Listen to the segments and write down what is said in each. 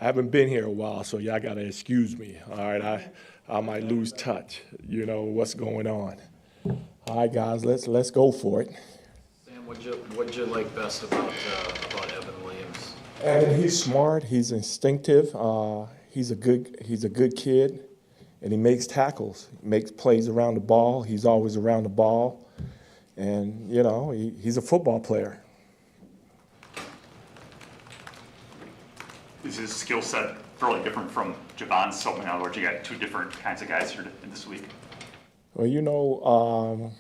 I haven't been here a while, so y'all gotta excuse me. All right, I might lose touch. You know what's going on. All right, guys, let's go for it. Sam, what'd you like best about Evan Williams? And he's smart. He's instinctive. He's a good kid, and he makes tackles. He makes plays around the ball. He's always around the ball, and you know he's a football player. Is his skill set fairly different from Javon's? So in other words, you got two different kinds of guys here in this week. Well, you know,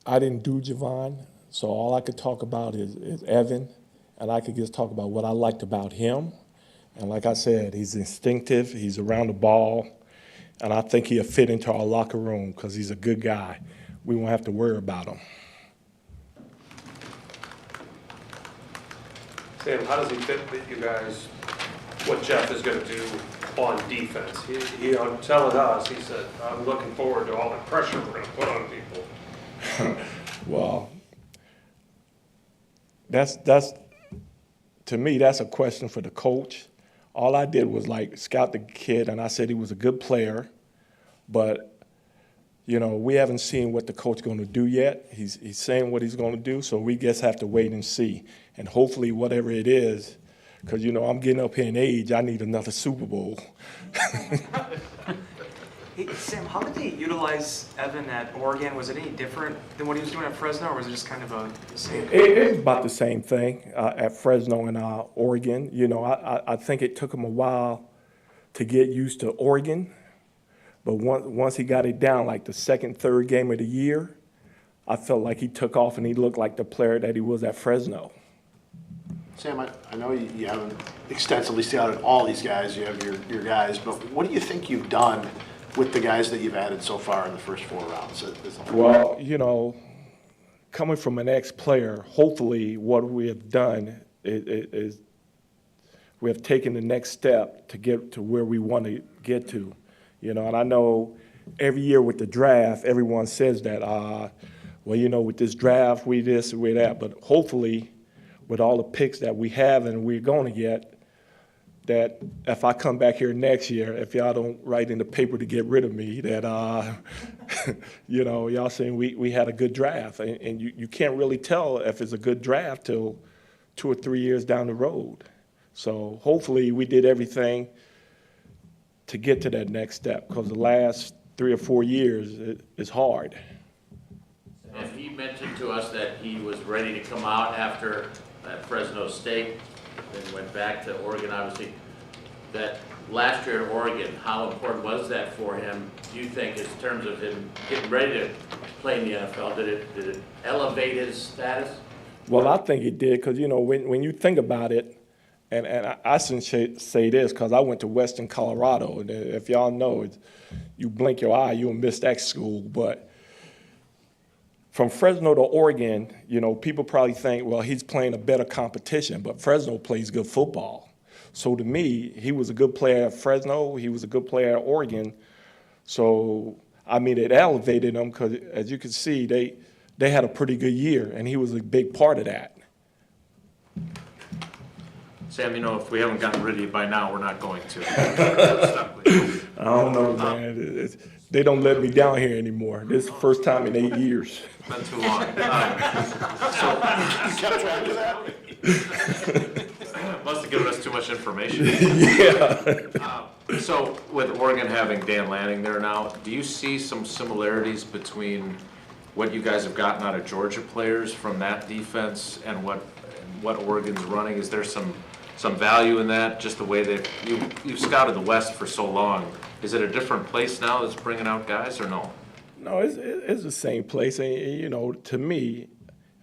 I didn't do Javon, so all I could talk about is Evan, and I could just talk about what I liked about him. And like I said, he's instinctive, he's around the ball, and I think he'll fit into our locker room because he's a good guy. We won't have to worry about him. Sam, how does he fit with you guys, what Jeff is going to do on defense? He telling us, he said, I'm looking forward to all the pressure we're going to put on people. Well, that's to me, that's a question for the coach. All I did was like scout the kid, and I said he was a good player, but you know, we haven't seen what the coach is going to do yet. He's saying what he's going to do, so we just have to wait and see. And hopefully whatever it is, because, you know, I'm getting up here in age, I need another Super Bowl. Hey, Sam, how did they utilize Evan at Oregon? Was it any different than what he was doing at Fresno, or was it just kind of the same? It was about the same thing at Fresno and Oregon. You know, I think it took him a while to get used to Oregon. But once he got it down, like the second, third game of the year, I felt like he took off and he looked like the player that he was at Fresno. Sam, I know you haven't extensively scouted all these guys. You have your guys, but what do you think you've done with the guys that you've added so far in the first 4 rounds? Well, you know, coming from an ex-player, hopefully what we have done is we have taken the next step to get to where we want to get to. You know, and I know every year with the draft, everyone says that, well, you know, with this draft, we this, we that. But hopefully, with all the picks that we have and we're going to get, that if I come back here next year, if y'all don't write in the paper to get rid of me, that, you know, y'all saying we had a good draft. And you can't really tell if it's a good draft till 2 or 3 years down the road. So hopefully we did everything to get to that next step, because the last 3 or 4 years is hard. And he mentioned to us that he was ready to come out after at Fresno State, then went back to Oregon, obviously. That last year at Oregon, how important was that for him, do you think, in terms of him getting ready to play in the NFL? Did it elevate his status? Well, I think it did, because, you know, when you think about it, and I shouldn't say this because I went to Western Colorado, and if y'all know, you blink your eye, you'll miss that school. But from Fresno to Oregon, you know, people probably think, well, he's playing a better competition, but Fresno plays good football. So to me, he was a good player at Fresno, he was a good player at Oregon. So, I mean, it elevated him because, as you can see, they had a pretty good year, and he was a big part of that. Sam, you know, if we haven't gotten rid of you by now, we're not going to. I don't know, man. They don't let me down here anymore. This is the first time in 8 years. It's been too long. You kept track of that? Must have given us too much information. Yeah. So with Oregon having Dan Lanning there now, do you see some similarities between what you guys have gotten out of Georgia players from that defense and what Oregon's running? Is there some value in that, just the way that you've scouted the West for so long? Is it a different place now that's bringing out guys, or no? No, it's the same place. And, you know, to me,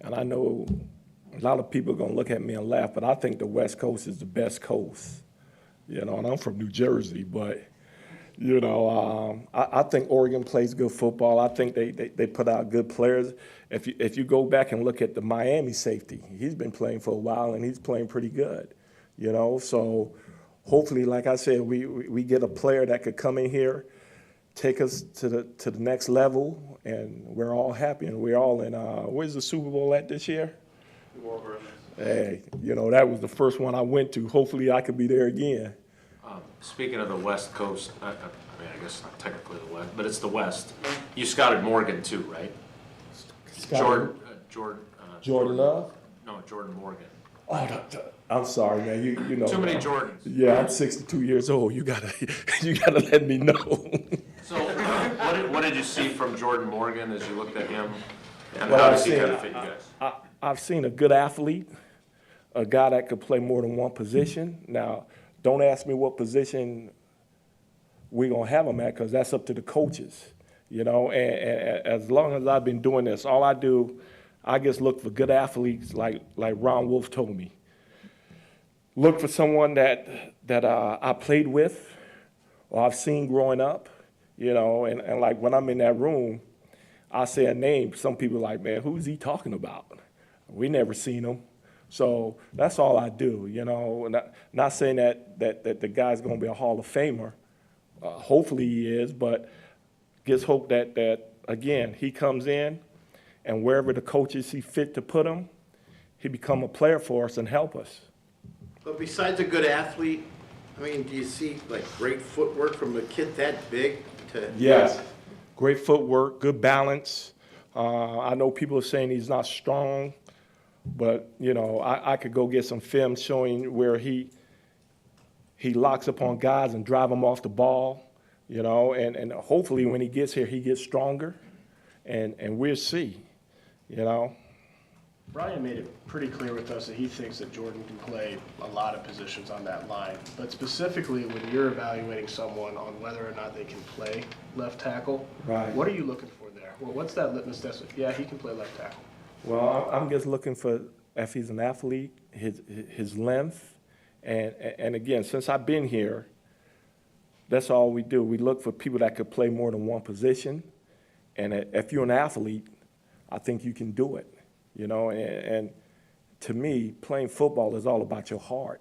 and I know a lot of people are going to look at me and laugh, but I think the West Coast is the best coast. You know, and I'm from New Jersey, but, you know, I think Oregon plays good football. I think they put out good players. If you go back and look at the Miami safety, he's been playing for a while, and he's playing pretty good. You know, so hopefully, like I said, we get a player that could come in here, take us to the next level, and we're all happy, and we're all in. Where's the Super Bowl at this year? Hey, you know, that was the first one I went to. Hopefully I could be there again. Speaking of the West Coast, I mean, I guess not technically the West, but it's the West. You scouted Morgan too, right? Jordan Love? No, Jordan Morgan. Oh, I'm sorry, man. You know. Too many Jordans. Yeah, I'm 62 years old. You gotta let me know. So, what did you see from Jordan Morgan as you looked at him? And Well, how I've does he seen- kind of fit you guys? I've seen a good athlete, a guy that could play more than one position. Now, don't ask me what position we're gonna have him at, because that's up to the coaches, you know. And as long as I've been doing this, all I do, I just look for good athletes, like Ron Wolf told me. Look for someone that I played with or I've seen growing up, you know. And like when I'm in that room, I say a name. Some people are like, man, who's he talking about? We never seen him. So that's all I do, you know. Not saying that the guy's going to be a Hall of Famer. Hopefully he is, but just hope that again, he comes in and wherever the coaches see fit to put him, he become a player for us and help us. But besides a good athlete, I mean, do you see like great footwork from a kid that big to? Yes. Great footwork, good balance. I know people are saying he's not strong, but, you know, I could go get some film showing where he locks up on guys and drive them off the ball, you know, and hopefully when he gets here, he gets stronger, and we'll see, you know. Brian made it pretty clear with us that he thinks that Jordan can play a lot of positions on that line. But specifically, when you're evaluating someone on whether or not they can play left tackle, Right. what are you looking for there? Well, what's that litmus test? Yeah, he can play left tackle. Well, I'm just looking for if he's an athlete, his length, and again, since I've been here, that's all we do. We look for people that could play more than one position, and if you're an athlete, I think you can do it, you know. And to me, playing football is all about your heart.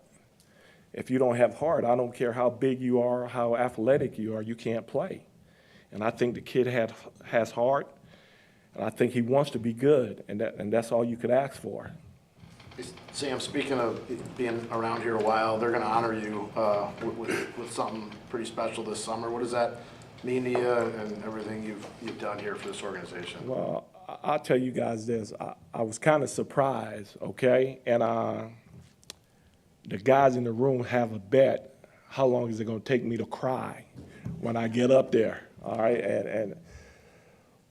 If you don't have heart, I don't care how big you are, how athletic you are, you can't play. And I think the kid has heart. And I think he wants to be good, and that's all you could ask for. Sam, speaking of being around here a while, they're going to honor you with something pretty special this summer. What does that mean to you and everything you've done here for this organization? Well, I'll tell you guys this. I was kind of surprised, okay? And the guys in the room have a bet. How long is it going to take me to cry when I get up there, all right?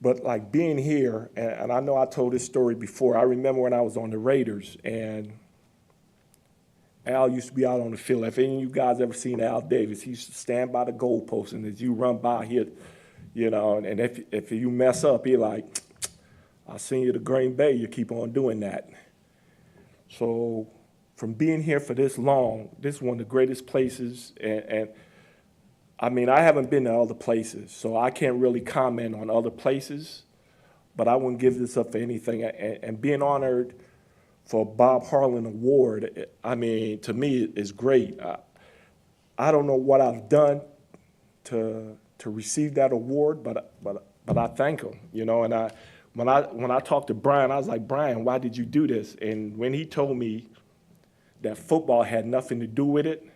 But like being here, and I know I told this story before. I remember when I was on the Raiders, and Al used to be out on the field. If any of you guys ever seen Al Davis, he used to stand by the goalpost, and as you run by, he'd, you know, and if you mess up, he'd like, I'll send you to Green Bay. You keep on doing that. So from being here for this long, this is one of the greatest places, and I mean, I haven't been to other places, so I can't really comment on other places, but I wouldn't give this up for anything. And being honored for a Bob Harlan Award, I mean, to me, is great. I don't know what I've done to receive that award, but I thank him, you know. And when I talked to Brian, I was like, Brian, why did you do this? And when he told me that football had nothing to do with it,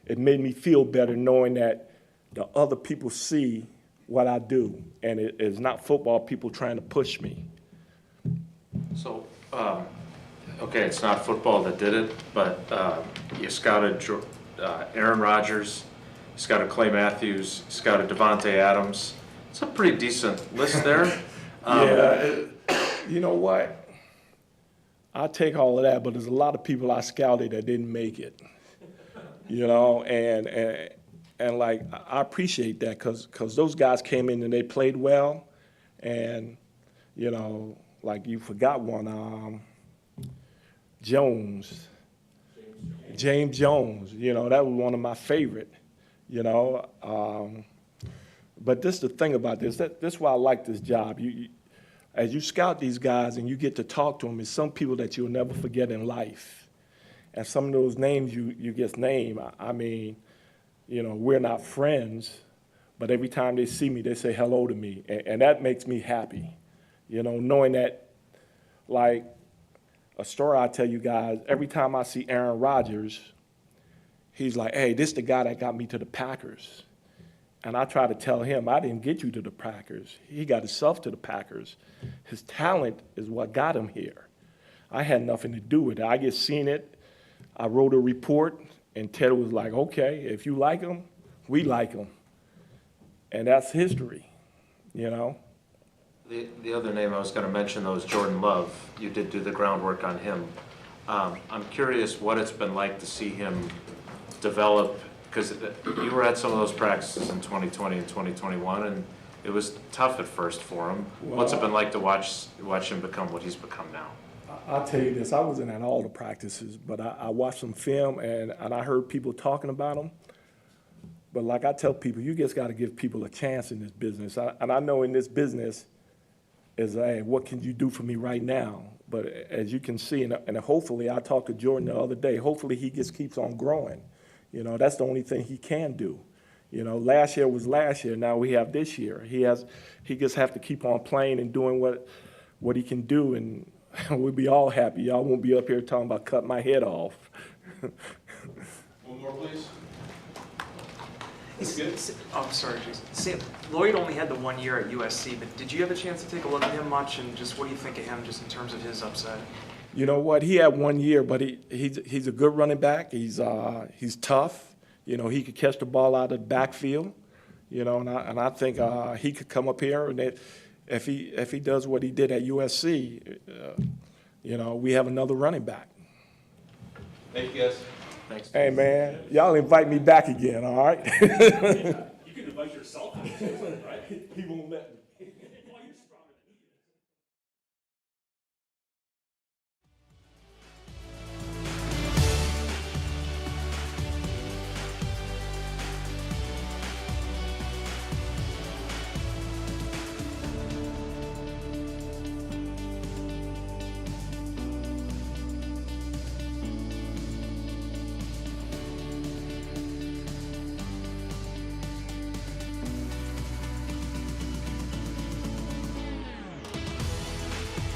it made me feel better knowing that the other people see what I do, and it is not football people trying to push me. So, okay, it's not football that did it, but you scouted Aaron Rodgers, you scouted Clay Matthews, you scouted Devontae Adams. It's a pretty decent list there. You know what? I take all of that, but there's a lot of people I scouted that didn't make it. You know, and like, I appreciate that because those guys came in and they played well, and, you know, like you forgot one, James Jones, you know, that was one of my favorite, you know. But this is the thing about this, this is why I like this job. As you scout these guys and you get to talk to them, it's some people that you'll never forget in life. And some of those names you just name, I mean, you know, we're not friends, but every time they see me, they say hello to me. And that makes me happy, you know, knowing that, like, a story I tell you guys, every time I see Aaron Rodgers, he's like, hey, this the guy that got me to the Packers. And I try to tell him, I didn't get you to the Packers. He got himself to the Packers. His talent is what got him here. I had nothing to do with it. I just seen it. I wrote a report, and Ted was like, okay, if you like him, we like him. And that's history, you know? The other name I was gonna mention though is Jordan Love. You did do the groundwork on him. I'm curious what it's been like to see him develop, because you were at some of those practices in 2020 and 2021, and it was tough at first for him. What's it been like to watch him become what he's become now? I'll tell you this, I wasn't at all the practices, but I watched some film and I heard people talking about him. But like I tell people, you just got to give people a chance in this business. And I know in this business is, hey, what can you do for me right now? But as you can see, and hopefully, I talked to Jordan the other day, hopefully he just keeps on growing. You know, that's the only thing he can do. You know, last year was last year, now we have this year. He just have to keep on playing and doing what he can do, and we'll be all happy. Y'all won't be up here talking about cutting my head off. One more, please. I'm sorry, Jason. Sam, Lloyd only had the 1 year at USC, but did you have a chance to take a look at him much, and just what do you think of him just in terms of his upside? You know what? He had 1 year, but he's a good running back. He's tough. You know, he could catch the ball out of the backfield. You know, and I think he could come up here, and if he does what he did at USC, you know, we have another running back. Thank you, guys. Thanks. Hey man, y'all invite me back again, all right? You can invite yourself, right? He won't let me.